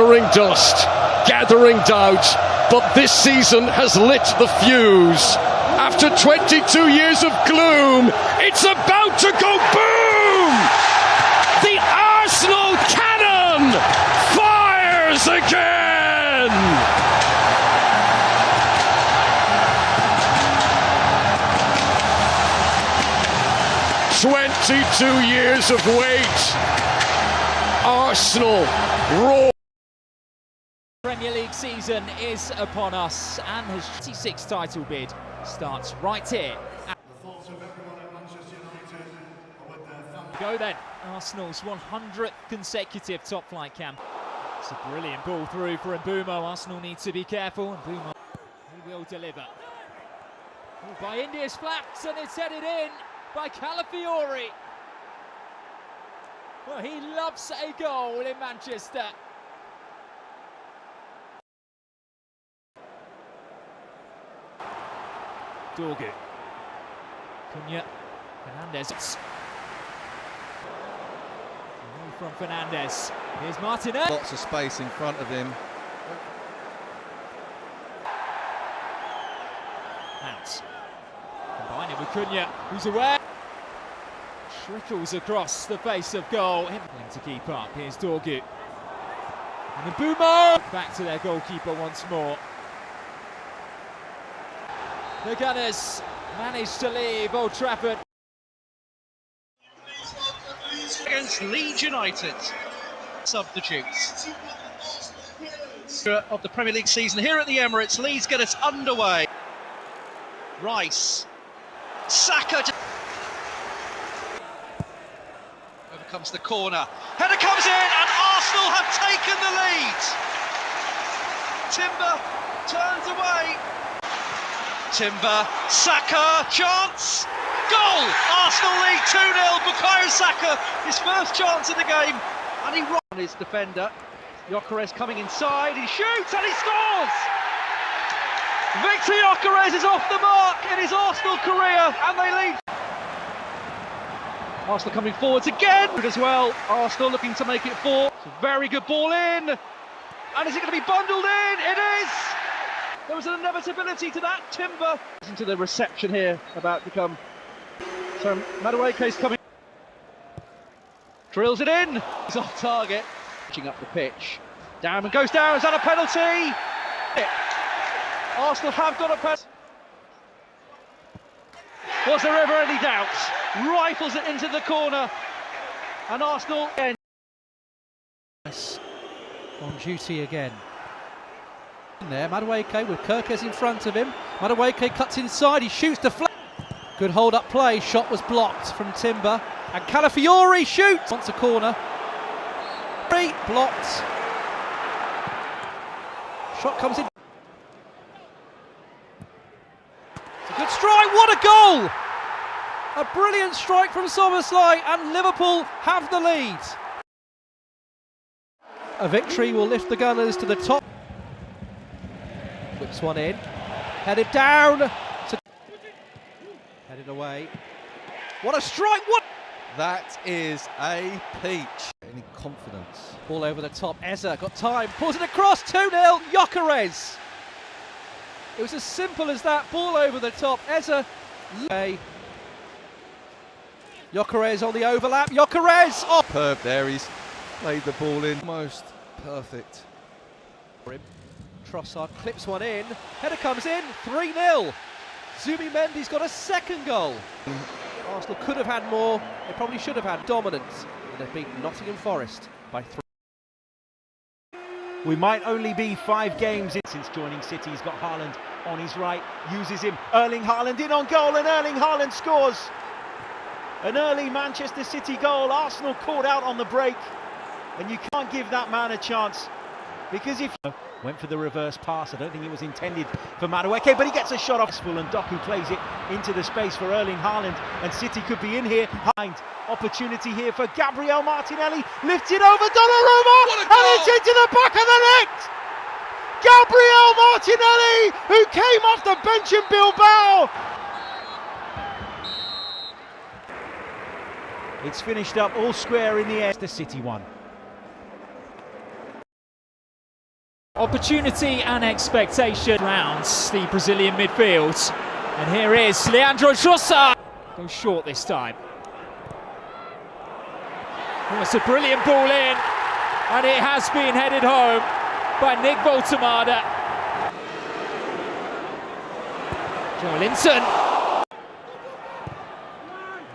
gathering dust, gathering doubt, but this season has lit the fuse. After 22 years of gloom, it's about to go boom! The Arsenal cannon fires again! 22 years of wait. Arsenal roar. Premier League season is upon us, and his 26th title bid starts right here. Go then, Arsenal's 100th consecutive top-flight camp. It's a brilliant ball through for Mbeumo. Arsenal needs to be careful, and Mbeumo he will deliver. Oh, by India's flaps, and it's headed in by Calafiori. Well, he loves a goal in Manchester. Ødegaard. Cunha. Fernandes. From Fernandes. Here's Martinez. Lots of space in front of him. Out. Combining with Cunha, who's away. Trickles across the face of goal. Him to keep up. Here's Ødegaard. And Mbeumo. Back to their goalkeeper once more. The Gunners managed to leave Old Trafford. Against Leeds United, substitutes of the Premier League season here at the Emirates. Leeds get us underway. Rice, Saka, overcomes the corner. Header comes in, and Arsenal have taken the lead. Timber turns away. Timber, Saka, chance, goal! Arsenal lead 2-0. Bukayo Saka, his first chance of the game, and he runs on his defender. Gyökeres coming inside, he shoots and he scores! Victor Gyökeres is off the mark in his Arsenal career, and they lead. Arsenal coming forwards again as well. Arsenal looking to make it 4. It's a very good ball in, and is it going to be bundled in? It is! There was an inevitability to that. Timber. Listen to the reception here about to come. So Madueke's coming. Drills it in. He's off target. Pitching up the pitch. Down and goes down. Is that a penalty? Arsenal have got a penalty. Was there ever any doubt? Rifles it into the corner. And Arsenal again. On duty again. There, Madueke with Kirkes in front of him. Madueke cuts inside, he shoots the flat. Good hold up play, shot was blocked from Timber. And Calafiori shoots! Wants a corner. Blocked. Shot comes in. It's a good strike, what a goal! A brilliant strike from Szoboszlai, and Liverpool have the lead. A victory will lift the Gunners to the top. Whips one in, headed down, headed away. What a strike! What? That is a peach. Any confidence? Ball over the top. Eza got time, pulls it across. 2-0. Gyökeres. It was as simple as that. Ball over the top. Eza. Gyökeres on the overlap. Gyökeres. Oh. Superb there. He's played the ball in. Most perfect. Trossard clips one in, header comes in, 3-0. Zubimendi's got a second goal. Arsenal could have had more, they probably should have had dominance, and they've beaten Nottingham Forest by 3. We might only be 5 games in since joining City. He's got Haaland on his right, uses him. Erling Haaland in on goal, and Erling Haaland scores. An early Manchester City goal. Arsenal caught out on the break, and you can't give that man a chance. Because if you went for the reverse pass, I don't think it was intended for Madueke, but he gets a shot off full, and Doku plays it into the space for Erling Haaland, and City could be in here. Opportunity here for Gabriel Martinelli, lifts it over Donnarumma, and it's into the back of the net! Gabriel Martinelli, who came off the bench in Bilbao! It's finished up all square in the air. The City one. Opportunity and expectation rounds the Brazilian midfield. And here is Leandro Trossard. Goes short this time. Oh, it's a brilliant ball in. And it has been headed home by Nick Voltemada. Joelinton.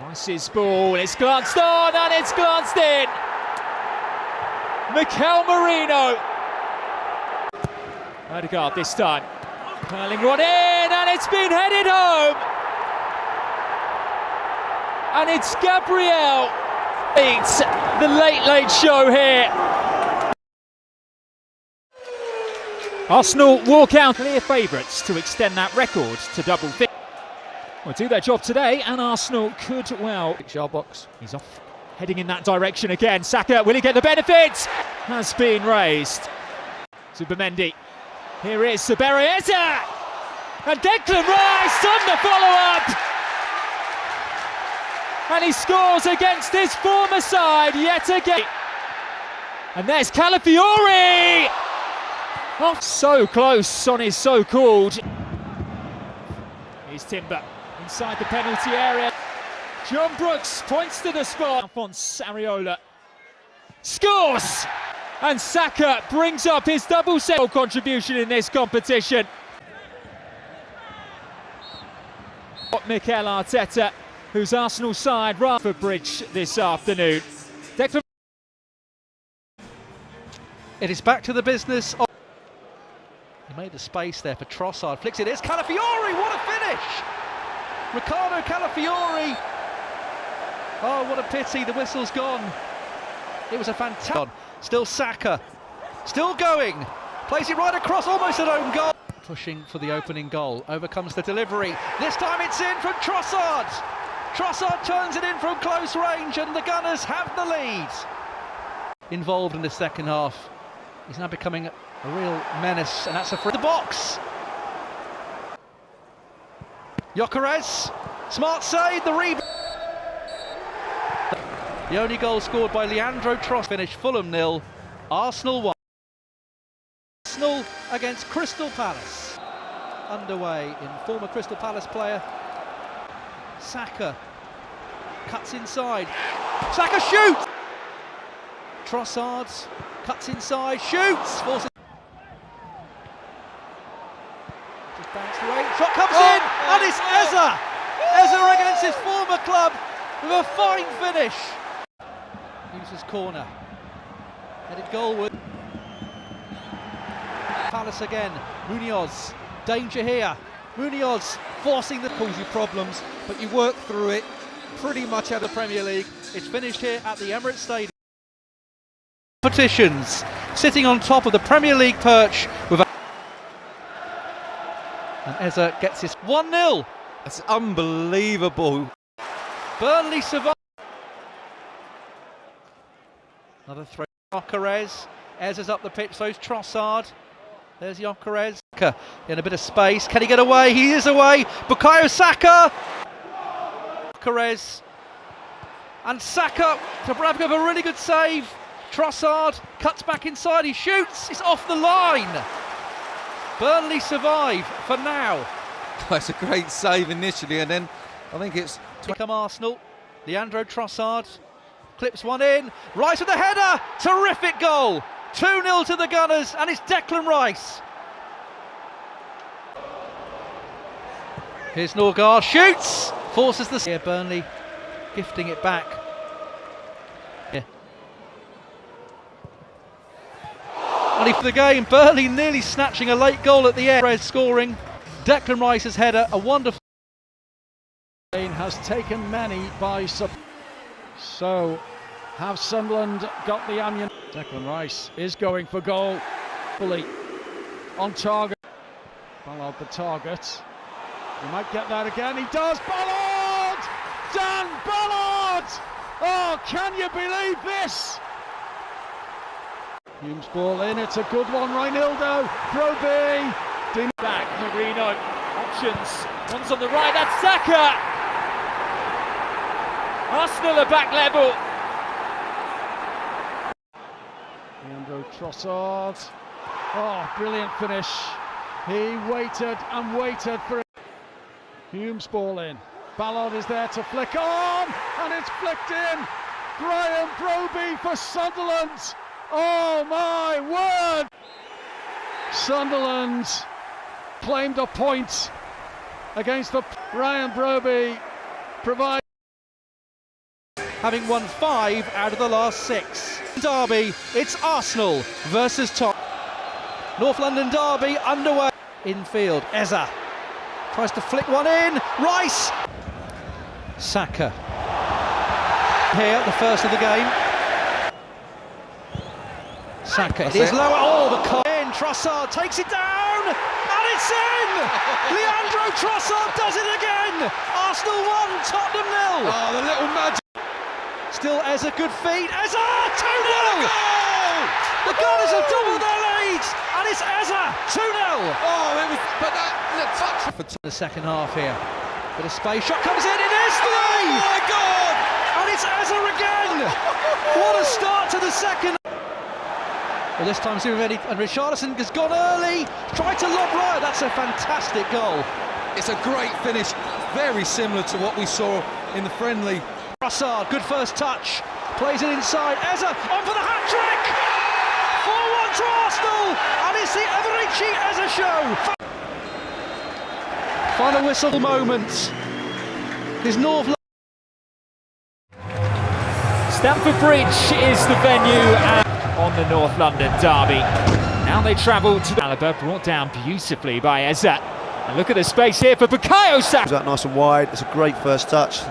Rice's ball, it's glanced on and it's glanced in. Mikel Marino. Ødegaard this time. Curling one in and it's been headed home. And it's Gabriel. It's the late show here. Arsenal walk out clear favourites to extend that record to double figures. Will do their job today, and Arsenal could well. Our box. He's off, heading in that direction again. Saka, will he get the benefits? Has been raised. Zubimendi. Here is Brilliance, and Declan Rice on the follow-up. And he scores against his former side yet again. And there's Calafiori. Oh, so close on his so-called. Here's Timber inside the penalty area. John Brooks points to the spot. Alphonse Areola scores! And Saka brings up his double set contribution in this competition. Mikel Arteta, whose Arsenal side ran for bridge this afternoon. Declan. It is back to the business of... He made the space there for Trossard, flicks it, it's Calafiori, what a finish! Ricardo Calafiori! Oh, what a pity, the whistle's gone. It was a fantastic... Still Saka, still going, plays it right across, almost at own goal. Pushing for the opening goal, overcomes the delivery, this time it's in from Trossard! Trossard turns it in from close range and the Gunners have the lead. Involved in the second half, he's now becoming a real menace, and that's a free. The box. Gyökeres, smart save, the rebound. The only goal scored by Leandro Trossard. Finished Fulham 0, Arsenal 1. Arsenal against Crystal Palace. Underway in former Crystal Palace player. Saka cuts inside. Saka shoots! Trossard cuts inside, shoots! Forces. Just bounced away, shot comes in, and it's Eza! Eza against his former club with a fine finish. Uses corner, headed goalward. Palace again, Munoz, danger here. Munoz forcing the... Cause you problems, but you work through it pretty much out of the Premier League. It's finished here at the Emirates Stadium. Competitions, sitting on top of the Premier League perch with a... And Eza gets his 1-0. That's unbelievable. Burnley survive. Another throw. Gyökeres. Eza's up the pitch, so's Trossard. There's Gyökeres. In a bit of space. Can he get away? He is away. Bukayo Saka. Gyökeres. And Saka to have a really good save. Trossard cuts back inside. He shoots. It's off the line. Burnley survive for now. That's a great save initially, and then I think it's... Come Arsenal. Leandro Trossard clips one in. Rice with the header. Terrific goal. 2-0 to the Gunners, and it's Declan Rice. Here's Ødegaard, shoots, forces the... Here Burnley gifting it back. Yeah. And for the game, Burnley nearly snatching a late goal at the end. Red scoring. Declan Rice's header, a wonderful... Has taken many by so have Sunderland got the ammunition. Declan Rice is going for goal, fully on target. Ballard the target. He might get that again. He does. Ballard! Dan Ballard! Oh, can you believe this? Hume's ball in. It's a good one. Reinildo. Broby. Back. Marino. Options. One's on the right. That's Saka. Arsenal are back level. Leandro Trossard. Oh, brilliant finish. He waited and waited for it. Hume's ball in. Ballard is there to flick on, and it's flicked in. Brian Broby for Sunderland. Oh my word! Sunderland claimed a point against the Brian Broby provides. Having won 5 out of the last 6. Derby, it's Arsenal versus Top. North London derby underway. Infield, Eza tries to flick one in. Rice. Saka. Here, the first of the game. Saka, it is lower. Oh, the cut in. Trossard takes it down, and it's in! Leandro Trossard does it again! Arsenal 1, Tottenham 0. Oh, the little magic. Still Eza, good feet. Eza, 2-0! The Gunners have doubled their leads, and it's Eza, 2-0. Oh, it was, but that touch For the second half here. Bit of space, shot comes in, it is 3! Oh my God! And it's Eza again! What a start to the second. Well, this time Zuvetti and Richarlison has gone early, tried to lob right. That's a fantastic goal. It's a great finish, very similar to what we saw in the friendly. Trossard, good first touch, plays it inside. Eza on for the hat-trick! 4-1 to Arsenal, and it's the Emirates Eza show. Final whistle moment. Is North London. Stamford Bridge is the venue on the North London derby. Now they travel to Alaba, brought down beautifully by Eza. And look at the space here for Bukayo Saka. That nice and wide. It's a great first touch.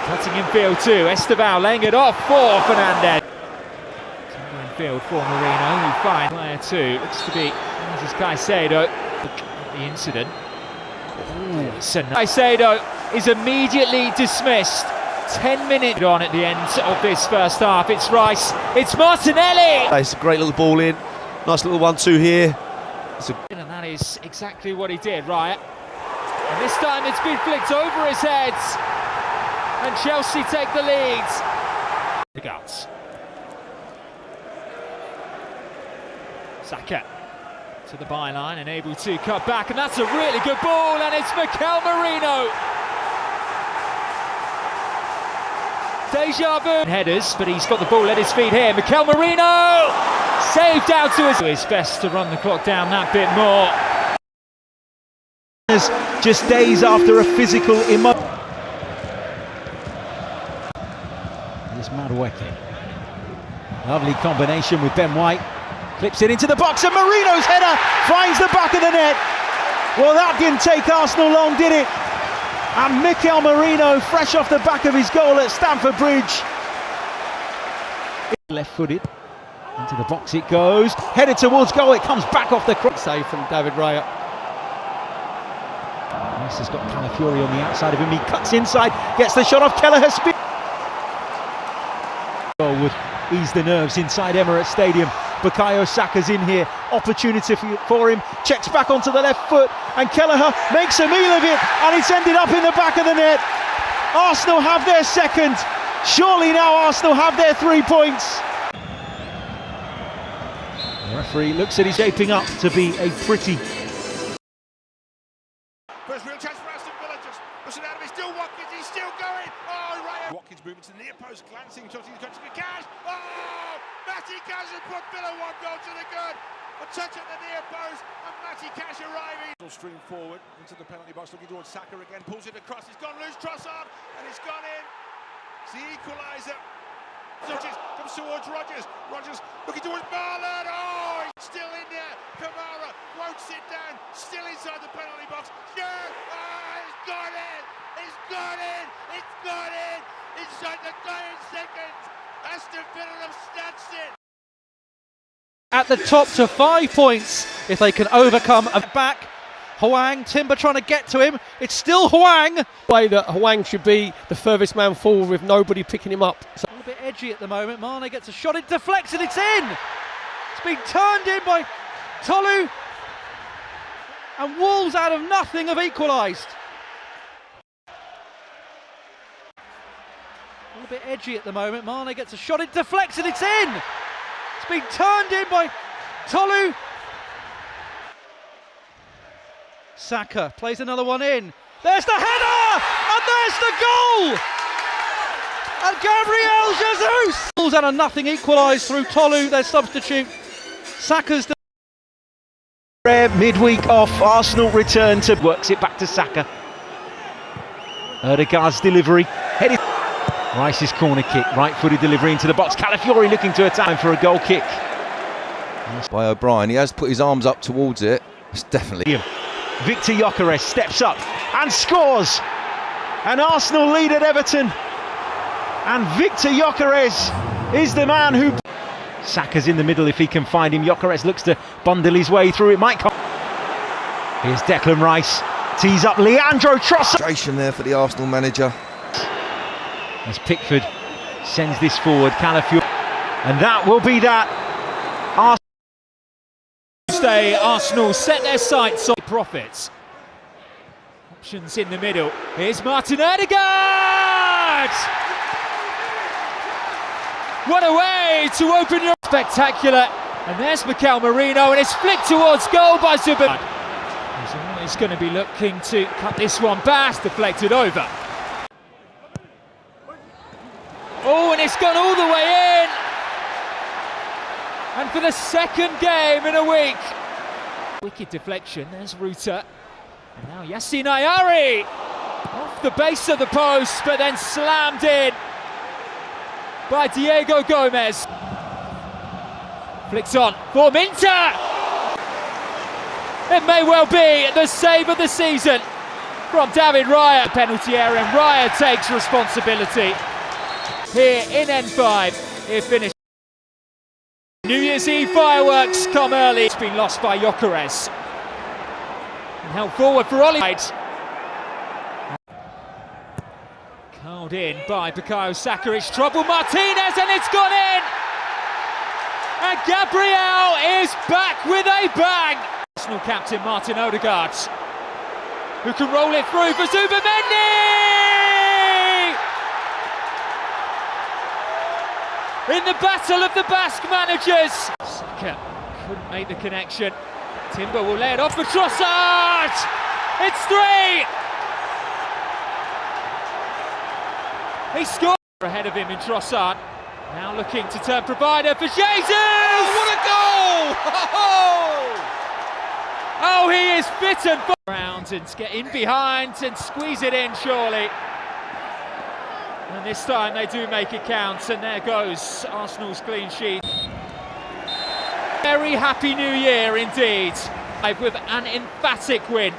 Cutting in field too, Ødegaard laying it off for Fernandez. In field for Marino, who finds player 2. Looks to be this is Caicedo. The incident. Caicedo is immediately dismissed. 10 minutes on at the end of this first half. It's Rice, it's Martinelli! It's a great little ball in. Nice little 1-2 here. And that is exactly what he did, right? And this time it's been flicked over his head. And Chelsea take the lead. Ødegaard. Saka to the byline and able to cut back, and that's a really good ball, and it's Mikel Marino. Deja vu. Headers, but he's got the ball at his feet here. Mikel Marino saved out to his best to run the clock down that bit more. Just days after a physical emotion. Here's Madueke. Lovely combination with Ben White. Clips it into the box, and Marino's header finds the back of the net. Well, that didn't take Arsenal long, did it? And Mikel Marino, fresh off the back of his goal at Stamford Bridge. Left-footed. Into the box it goes. Headed towards goal, it comes back off the cross. Save from David Raya. Rice has got Calafiori on the outside of him. He cuts inside, gets the shot off Kelleher. Goal would ease the nerves inside Emirates Stadium. Bukayo Saka's in here, opportunity for him, checks back onto the left foot, and Kelleher makes a meal of it, and it's ended up in the back of the net. Arsenal have their second. Surely now Arsenal have their 3 points. The referee looks at his shaping up to be a pretty. First real chance for Aston Villa, just pushing out of it, still Watkins, he's still going. Oh, right. Watkins moving to the near post, glancing, shot, he's got to Cash. Oh, Matty Cash has put Villa 1 goal to the good. A touch at the near post, and Matty Cash arriving. Stream forward into the penalty box, looking towards Saka again, pulls it across, it's gone loose, Trossard, and it's gone in. It's the equaliser. Comes towards Rodgers. Rodgers looking towards Marlon. Oh, he's still in there. Kamara won't sit down. Still inside the penalty box. Yeah. Oh, it's gone in. It's gone in. It's gone in. Inside the dying seconds. Aston Villa have snatched it. At the top to 5 points if they can overcome a back. Hwang, Timber trying to get to him. It's still Hwang. Way that Hwang should be the furthest man forward with nobody picking him up. It's a little bit edgy at the moment. Mane gets a shot, it deflects and it's in. It's been turned in by Tolu. And Wolves out of nothing have equalised. A little bit edgy at the moment. Mane gets a shot, it deflects and it's in. It's been turned in by Tolu! Saka plays another one in. There's the header! And there's the goal! And Gabriel Jesus! Pulls out a nothing equalised through Tolu, their substitute. Saka's the Rare midweek off, Arsenal return to works it back to Saka. Ødegaard's delivery, headed. Rice's corner kick, right-footed delivery into the box. Calafiori looking to attack for a goal kick. By O'Brien, he has put his arms up towards it. It's definitely. Victor Gyökeres steps up and scores. And Arsenal lead at Everton. And Victor Gyökeres is the man who. Saka's in the middle if he can find him. Gyökeres looks to bundle his way through. It might come. Here's Declan Rice. Tees up Leandro Trossard. There for the Arsenal manager. As Pickford sends this forward, Calafiori. And that will be that. Tuesday, Arsenal set their sights on profits. Options in the middle. Here's Martin Ødegaard! What a way to open your... Spectacular. And there's Mikel Merino, and it's flicked towards goal by Zuber. He's always going to be looking to cut this one back, deflected over. Oh, and it's gone all the way in. And for the second game in a week. Wicked deflection, there's Ruta. And now Yassine Ayari. Off the base of the post, but then slammed in by Diego Gomez. Flicks on for Minter. It may well be the save of the season from David Raya. Penalty area, and Raya takes responsibility. Here in N5, it finished. New Year's Eve fireworks come early. It's been lost by Gyökeres. And held forward for Oliver. Curled in by Bukayo Saka. It's trouble Martinez, and it's gone in! And Gabriel is back with a bang! Arsenal captain Martin Ødegaard, who can roll it through for Zubimendi! In the battle of the Basque managers. Saka couldn't make the connection. Timber will lay it off for Trossard! It's 3! He scored ahead of him in Trossard. Now looking to turn provider for Jesus! Oh, what a goal! Oh, he is fit and around and get in behind and squeeze it in, surely. And this time they do make it count, and there goes Arsenal's clean sheet. Very happy new year indeed, with an emphatic win.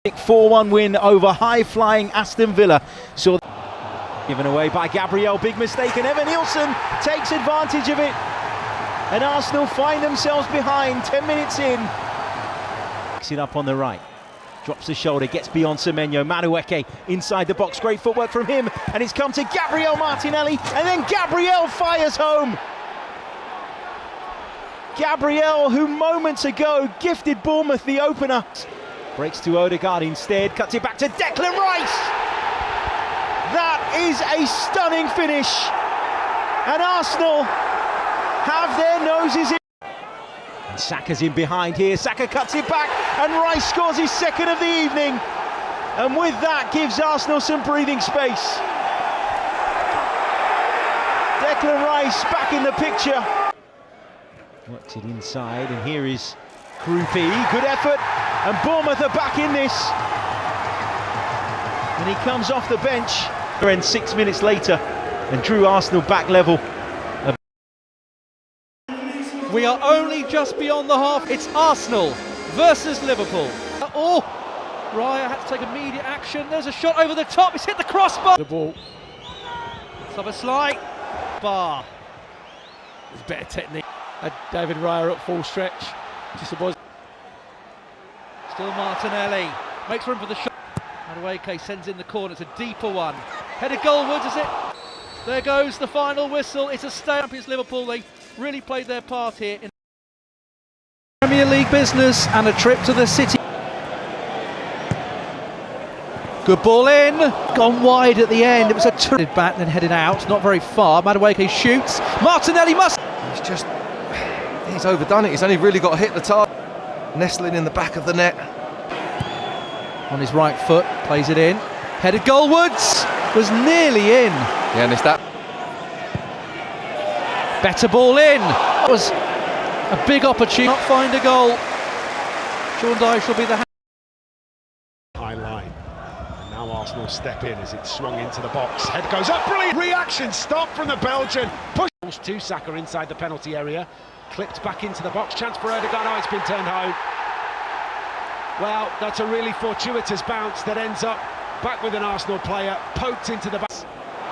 4-1 win over high-flying Aston Villa. Saw given away by Gabriel, big mistake, and Evan Nielsen takes advantage of it. And Arsenal find themselves behind 10 minutes in. Picks it up on the right. Drops the shoulder, gets beyond Semenyo. Madueke inside the box, great footwork from him. And it's come to Gabriel Martinelli, and then Gabriel fires home. Gabriel, who moments ago gifted Bournemouth the opener. Breaks to Ødegaard instead, cuts it back to Declan Rice. That is a stunning finish. And Arsenal have their noses in. And Saka's in behind here. Saka cuts it back, and Rice scores his second of the evening. And with that, gives Arsenal some breathing space. Declan Rice back in the picture. Worked it inside, and here is Krupi. Good effort, and Bournemouth are back in this. And he comes off the bench. And 6 minutes later, and drew Arsenal back level. We are only just beyond the half. It's Arsenal versus Liverpool. Oh, Raya had to take immediate action. There's a shot over the top. It's hit the crossbar. The ball. Szoboszlai. Bar. It's better technique. David Raya at full stretch. Just a boy. Still Martinelli. Makes room for the shot. Madueke sends in the corner. It's a deeper one. Headed goalwards, is it? There goes the final whistle. It's a stamp. It's Liverpool. They really played their part here in Premier League business, and a trip to the city. Good ball in. Gone wide at the end. It was a turret back, then headed out. Not very far. Madueke shoots. Martinelli must. It's just He's overdone it. He's only really got to hit the target. Nestling in the back of the net. On his right foot, plays it in. Headed goalwards, was nearly in. Yeah, missed that. Better ball in. That was a big opportunity. Not find a goal. Sean Dyche will be the high line. And now Arsenal step in as it's swung into the box. Head goes up, brilliant reaction, stop from the Belgian. Push to Saka inside the penalty area. Clipped back into the box, chance for Ødegaard. Oh, it's been turned home. Well, that's a really fortuitous bounce that ends up back with an Arsenal player, poked into the back.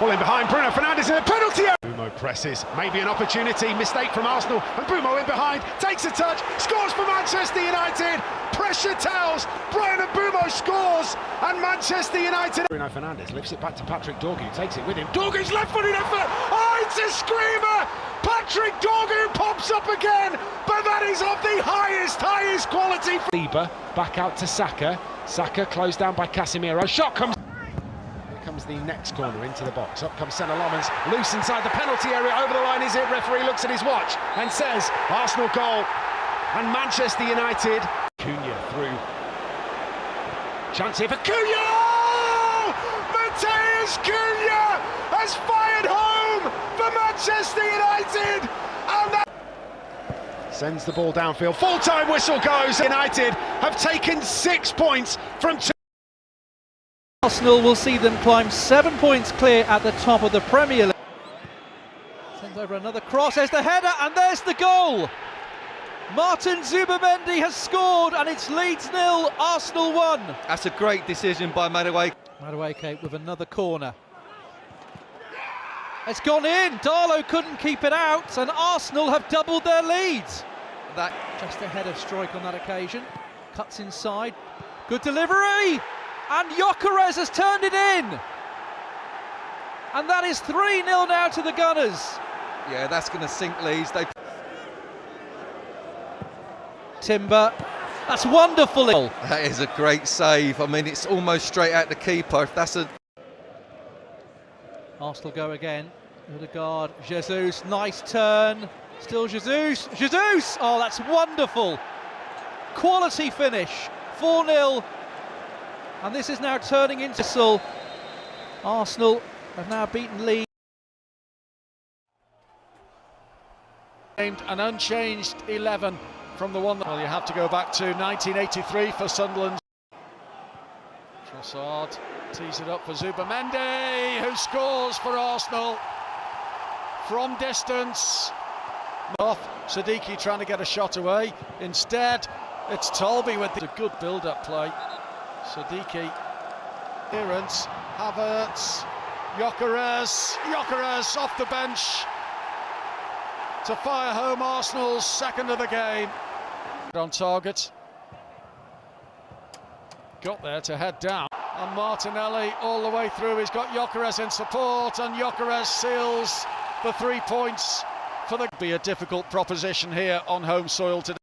Ball in behind, Bruno Fernandes in the penalty area. Bumo presses, maybe an opportunity, mistake from Arsenal, and Bumo in behind, takes a touch, scores for Manchester United. Pressure tells, Brian Bumo scores, and Manchester United. Bruno Fernandes lifts it back to Patrick Dorgu, takes it with him. Dorgu's left-footed effort, oh, it's a screamer! Patrick Dorgu pops up again, but that is of the highest quality. Lieber back out to Saka. Saka closed down by Casemiro. Shot comes. Here comes the next corner into the box. Up comes Senna Lommans, loose inside the penalty area. Over the line is it? Referee looks at his watch and says Arsenal goal. And Manchester United. Cunha through. Chance here for Cunha. Oh! Mateus Cunha has fired home for Manchester United, and that sends the ball downfield. Full-time whistle goes. United have taken 6 points from 2. Arsenal will see them climb 7 points clear at the top of the Premier League. Sends over another cross, there's the header, and there's the goal. Martin Zubimendi has scored, and it's Leeds 0, Arsenal 1. That's a great decision by Madueke. Madueke with another corner. It's gone in, Darlow couldn't keep it out, and Arsenal have doubled their lead. That just ahead of strike on that occasion. Cuts inside, good delivery, and Gyökeres has turned it in. And that is 3-0 now to the Gunners. Yeah, that's going to sink Leeds. Timber, that's wonderful. That is a great save. I mean, it's almost straight at the keeper. If that's a... Arsenal go again. Ødegaard, Jesus, nice turn. Still Jesus. Oh, that's wonderful. Quality finish. 4-0. And this is now turning into Hull. Arsenal have now beaten Leeds. Named an unchanged 11 from the one that... Well, you have to go back to 1983 for Sunderland. Trossard tees it up for Zubimendi, who scores for Arsenal from distance. Off, Siddiqui trying to get a shot away. Instead, it's Tolby with a good build-up play. Siddiqui, clearance, Havertz, Gyökeres off the bench to fire home Arsenal's second of the game. On target. Got there to head down. And Martinelli all the way through. He's got Gyökeres in support, and Gyökeres seals the 3 points for the... Be a difficult proposition here on home soil today.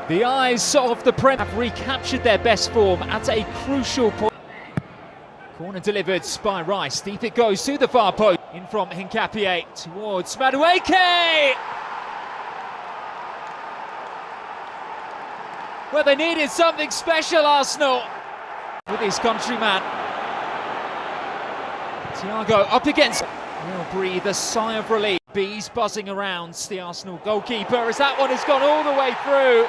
The eyes of the Prem have recaptured their best form at a crucial point. Corner delivered by Rice. Deep it goes to the far post. In from Hincapié towards Madueke. Well, they needed something special, Arsenal, with his countryman. Thiago up against. He'll breathe a sigh of relief. Bees buzzing around the Arsenal goalkeeper as that one has gone all the way through.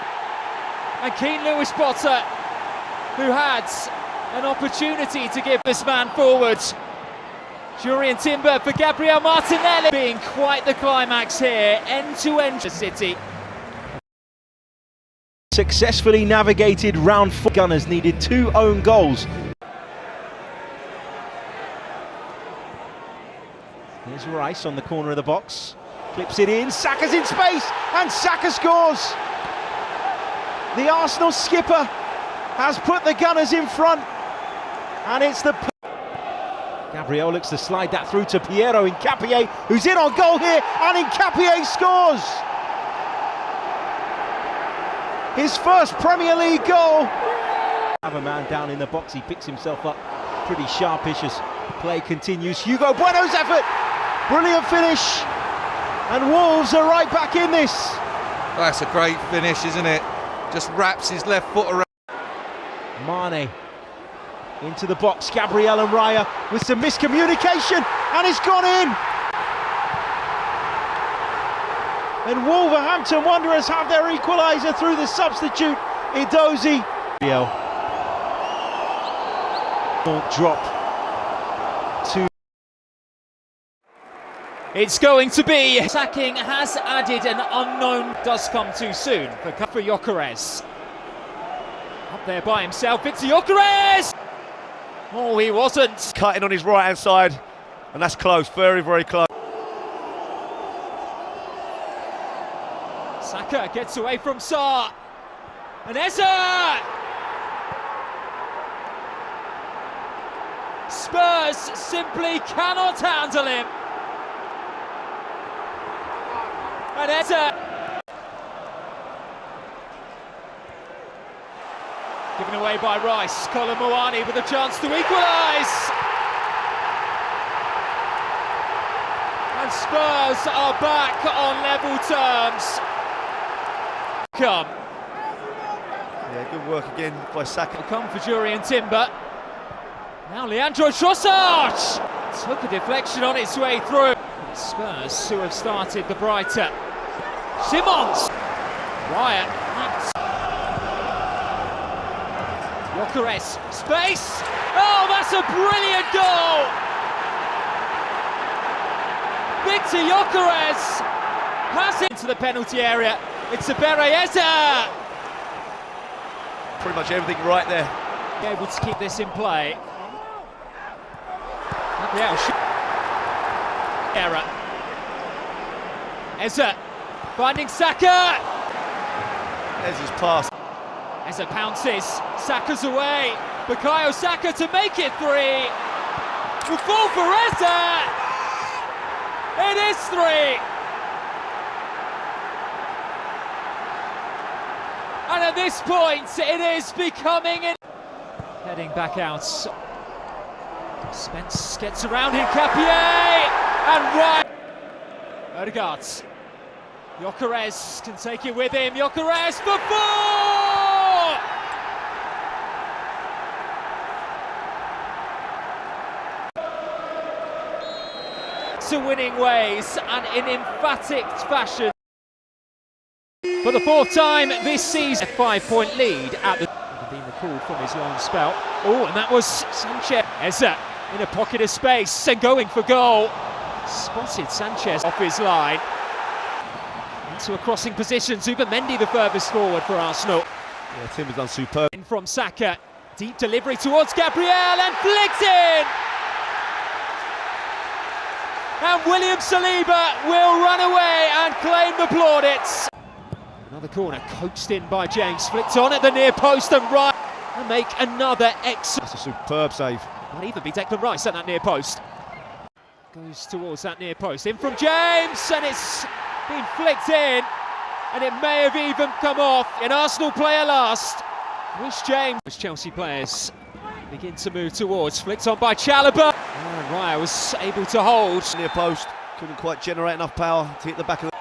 And Keane Lewis Potter, who had an opportunity to give this man forward. Jurriën Timber for Gabriel Martinelli. Being quite the climax here, end-to-end for City. Successfully navigated round 4. Gunners needed 2 own goals. Here's Rice on the corner of the box. Clips it in, Saka's in space, and Saka scores! The Arsenal skipper has put the Gunners in front, and it's the... Gabriel looks to slide that through to Piero Hincapié, who's in on goal here, and Hincapié scores! His first Premier League goal! Have a man down in the box, he picks himself up pretty sharpish as play continues. Hugo Bueno's effort! Brilliant finish! And Wolves are right back in this. That's a great finish, isn't it? Just wraps his left foot around. Mane into the box, Gabriel and Raya with some miscommunication, and it's gone in. And Wolverhampton Wanderers have their equaliser through the substitute, Edozie. Drop to. It's going to be. Sacking has added an unknown. Does come too soon for Gyökeres. Up there by himself, Victor Gyökeres! Oh, he wasn't. Cutting on his right hand side, and that's close, very, very close. Saka gets away from Sarr. And Eza! Spurs simply cannot handle him. And Eza. Given away by Rice. Colin Moani with a chance to equalise. And Spurs are back on level terms. Come. Yeah, good work again by Saka. Come for Jurriën Timber. Now Leandro Trossard took a deflection on its way through. It's Spurs who have started the brighter. Simons. Ryan. Gyökeres. Space. Oh, that's a brilliant goal. Victor Gyökeres has it into the penalty area. It's a Berayeza. Pretty much everything right there. Able to keep this in play. Error. Eza finding Saka. There's his pass. Eza pounces. Saka's away. Bukayo Saka to make it 3. Will fall for Eza. It is 3. And at this point, it is becoming an... Heading back out. Spence gets around him, Capier! And right. Ødegaard. Gyökeres can take it with him. Gyökeres for 4! To winning ways and in emphatic fashion. For the 4th time this season, a 5-point lead at the... Being recalled from his long spell. Oh, and that was Sanchez. Eza in a pocket of space and going for goal. Spotted Sanchez off his line. Into a crossing position. Zubimendi the furthest forward for Arsenal. Yeah, Tim has done superb. In from Saka. Deep delivery towards Gabriel and flicked in. And William Saliba will run away and claim the plaudits. Another corner coaxed in by James, flicked on at the near post and right, and make another excellent. That's a superb save. Might even be Declan Rice at that near post. Goes towards that near post, in from James, and it's been flicked in, and it may have even come off. An Arsenal player last. Wish James. Chelsea players begin to move towards, flicked on by Chalobah. And Raya was able to hold. Near post, couldn't quite generate enough power to hit the back of the...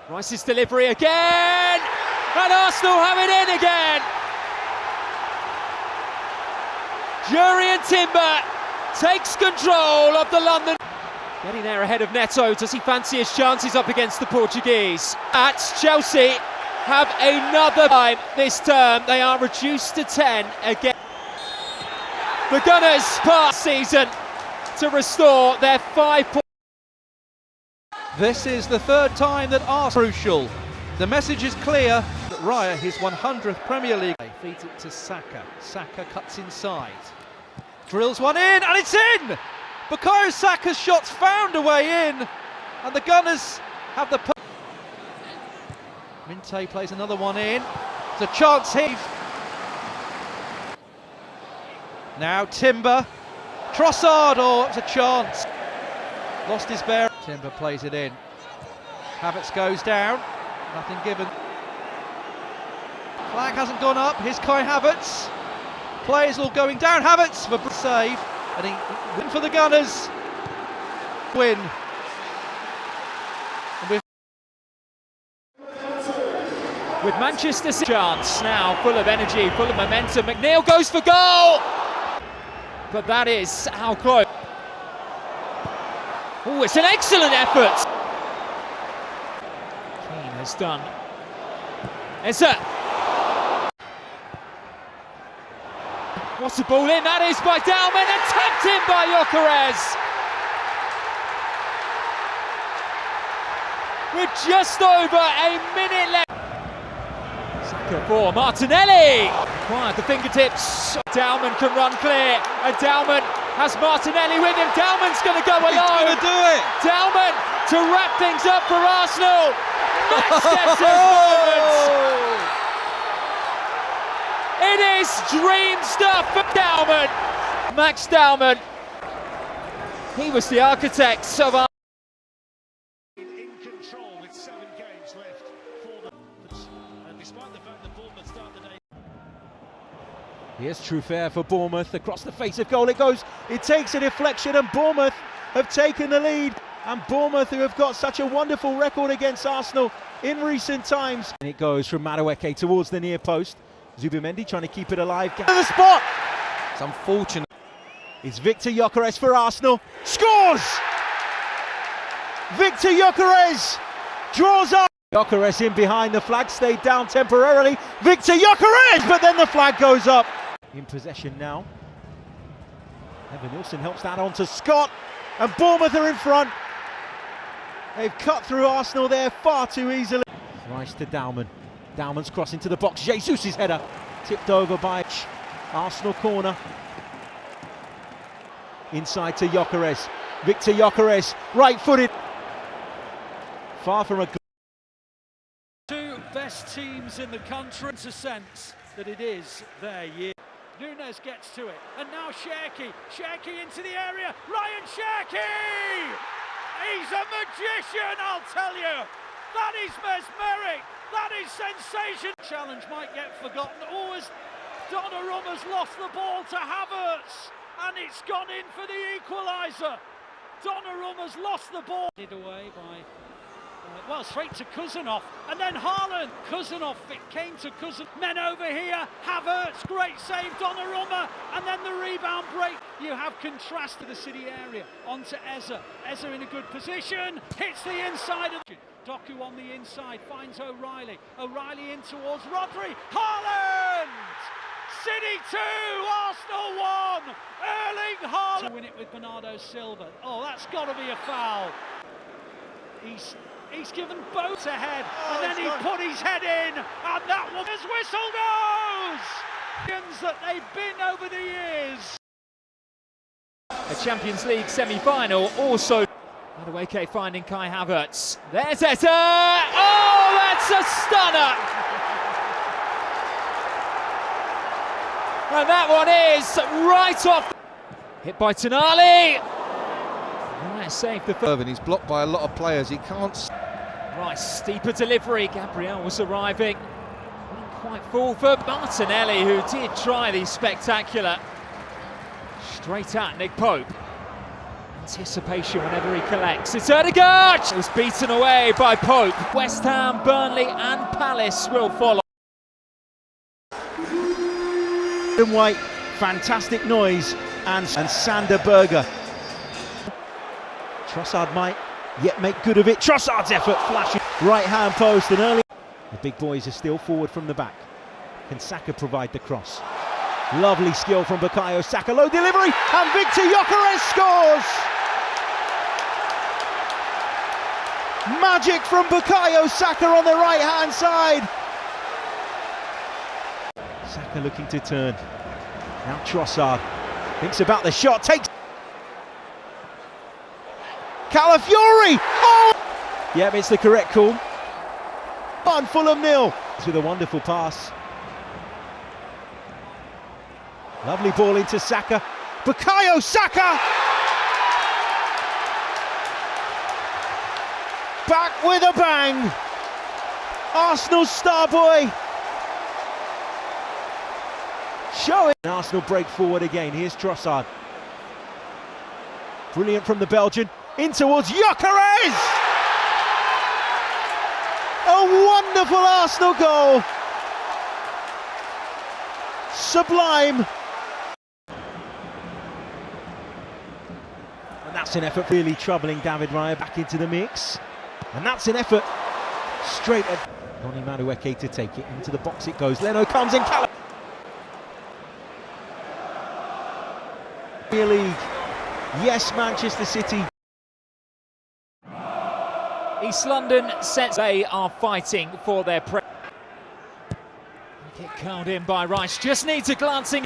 Rice's delivery again, and Arsenal have it in again. Jurriën Timber takes control of the London. Getting there ahead of Neto. Does he fancy his chances up against the Portuguese? At Chelsea have another time this term. They are reduced to 10 again. The Gunners past season to restore their 5 points. This is the 3rd time that Arsenal crucial. The message is clear that Raya, his 100th Premier League. Feeds it to Saka. Saka cuts inside. Drills one in, and it's in! Bukayo Saka's shot's found a way in, and the Gunners have the... Minte plays another one in. It's a chance here. Now Timber. Trossard, oh, it's a chance. Lost his bear. Timber plays it in. Havertz goes down. Nothing given. Flag hasn't gone up. Here's Kai Havertz. Players all going down. Havertz for save. And he win for the Gunners. Win. with Manchester City. Chance now, full of energy, full of momentum. McNeil goes for goal! But that is how close. Oh, it's an excellent effort! Keane has done. Eza! What's the ball in? That is by Dalman and tapped in by Gyökeres! With just over a minute left. Saka for Martinelli. Quiet the fingertips. Dalman can run clear. And Dalman has Martinelli with him. Dalman's going to go alone. He's going to do it. Dalman to wrap things up for Arsenal. Max gets his moment. It is dream stuff for Dalman. Max Dalman. He was the architect of our. Here's Truffert for Bournemouth, across the face of goal it goes, it takes a deflection and Bournemouth have taken the lead. And Bournemouth, who have got such a wonderful record against Arsenal in recent times. And it goes from Madueke towards the near post. Zubimendi trying to keep it alive, get to the spot! It's unfortunate. It's Victor Gyökeres for Arsenal, scores! Victor Gyökeres draws up. Gyökeres in behind, the flag stayed down temporarily. Victor Gyökeres, but then the flag goes up. In possession now. Evan Nilsson helps that on to Scott, and Bournemouth are in front. They've cut through Arsenal there far too easily. Rice to Dalman. Dalman's cross into the box. Jesus' header tipped over by Arsenal corner. Inside to Gyökeres. Victor Gyökeres, right-footed. Far from a two best teams in the country. It's a sense that it is their year. Nunes gets to it, and now Cherki into the area. Ryan Cherki! He's a magician, I'll tell you. That is mesmeric. That is sensation. Challenge might get forgotten. Always Donnarumma's lost the ball to Havertz, and it's gone in for the equaliser. Donnarumma's lost the ball. Away by. Well, straight to Kuzanov, and then Haaland. Kuzanov, it came to Kuzanov. Men over here, Havertz, great save, Donnarumma, and then the rebound break. You have contrast to the City area, onto Eza. Eza in a good position, hits the inside of Doku on the inside, finds O'Reilly. O'Reilly in towards Rodri. Haaland! City 2, Arsenal 1. Erling Haaland. To win it with Bernardo Silva. Oh, that's got to be a foul. He's given both ahead, and then he put his head in, and that one, his whistle goes! That they've been over the years. A Champions League semi-final, also. Madueke finding Kai Havertz. There's Eza! Oh, that's a stunner! And that one is right off. Hit by Tonali. Right, saved the And he's blocked by a lot of players, he can't. Rice, steeper delivery. Gabriel was arriving. Not quite full for Martinelli, who did try the spectacular. Straight at Nick Pope. Anticipation whenever he collects. It's Ødegaard! It was beaten away by Pope. West Ham, Burnley and Palace will follow. White, fantastic noise, and Sander Berger. Trossard might yet make good of it. Trossard's effort flashing right hand post, and early. The big boys are still forward from the back. Can Saka provide the cross? Lovely skill from Bukayo Saka, low delivery, and Victor Gyökeres scores! Magic from Bukayo Saka on the right hand side. Saka looking to turn. Now Trossard thinks about the shot, takes Calafiori! Oh! Yep, it's the correct call. On Fulham 0. With a wonderful pass. Lovely ball into Saka. Bukayo Saka! Back with a bang! Arsenal star boy! Showing. Arsenal break forward again. Here's Trossard. Brilliant from the Belgian. In towards Gyökeres! A A wonderful Arsenal goal! Sublime! And that's an effort really troubling David Raya back into the mix. And that's an effort straight at Noni Madueke to take it into the box. It goes. Leno comes in. Premier League. Yes, Manchester City. East London sets they are fighting for their get curled in by Rice. Just needs a glancing.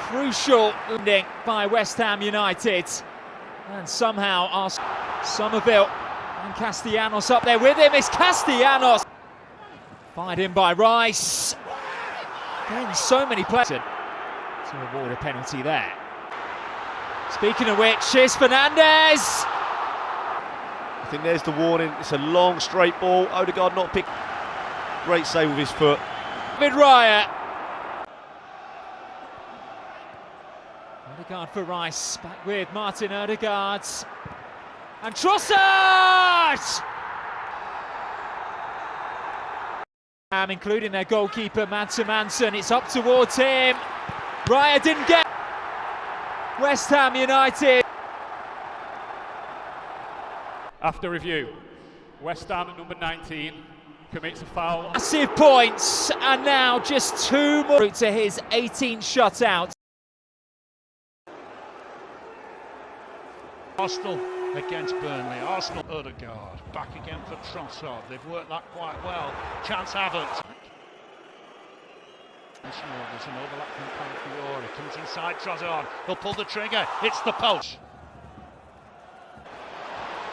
Crucial ending by West Ham United. And somehow Somerville and Castellanos up there with him. It's Castellanos. Fired in by Rice. Again, so many players to award a penalty there. Speaking of which, here's Fernandez. I think there's the warning. It's a long, straight ball. Ødegaard not picked. Great save with his foot. David Raya. Ødegaard for Rice. Back with Martin Ødegaard. And Trossard! Including their goalkeeper, Madsen Manson. It's up towards him. Raya didn't get. West Ham United. After review, West Ham at number 19 commits a foul. Massive points, and now just 2 more to his 18 shutouts. Arsenal against Burnley. Arsenal, Ødegaard back again for Trossard. They've worked that quite well. Chance Havertz. There's an overlap from Calafiori. Comes inside Trossard. He'll pull the trigger. It's the post.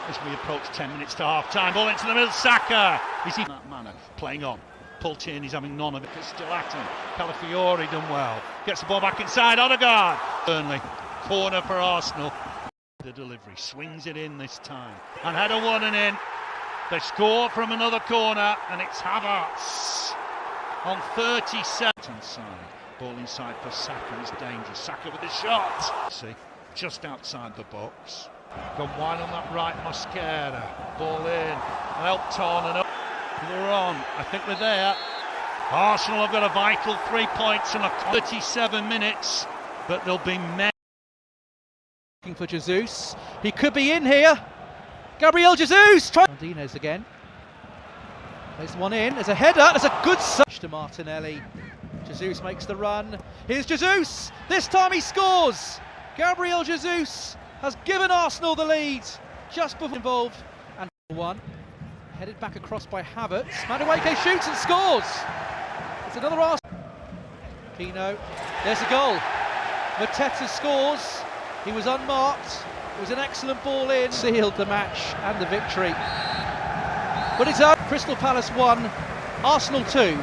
As we approach 10 minutes to half time, ball into the middle. Saka is in that manner, playing on. Paul Tierney's having none of it. It's still at him. Calafiori done well. Gets the ball back inside. Ødegaard. Burnley. Corner for Arsenal. The delivery swings it in this time. And header one and in. They score from another corner, and it's Havertz on 37. Inside. Ball inside for Saka. It's dangerous. Saka with the shot. See, just outside the box. Gone wide on that right, Mosquera. Ball in, and Elton and up. We're on. I think we're there. Arsenal have got a vital 3 points in 37 minutes, but there'll be many. Looking for Jesus. He could be in here. Gabriel Jesus. Martinez again. There's one in. There's a header. There's a good touch to Martinelli. Jesus makes the run. Here's Jesus. This time he scores. Gabriel Jesus has given Arsenal the lead just before involved, and one headed back across by Havertz. Madueke shoots and scores. It's another Arsenal. Pino, there's a goal. Mateta scores. He was unmarked. It was an excellent ball in. Sealed the match and the victory. But it's up. Crystal Palace 1, Arsenal 2.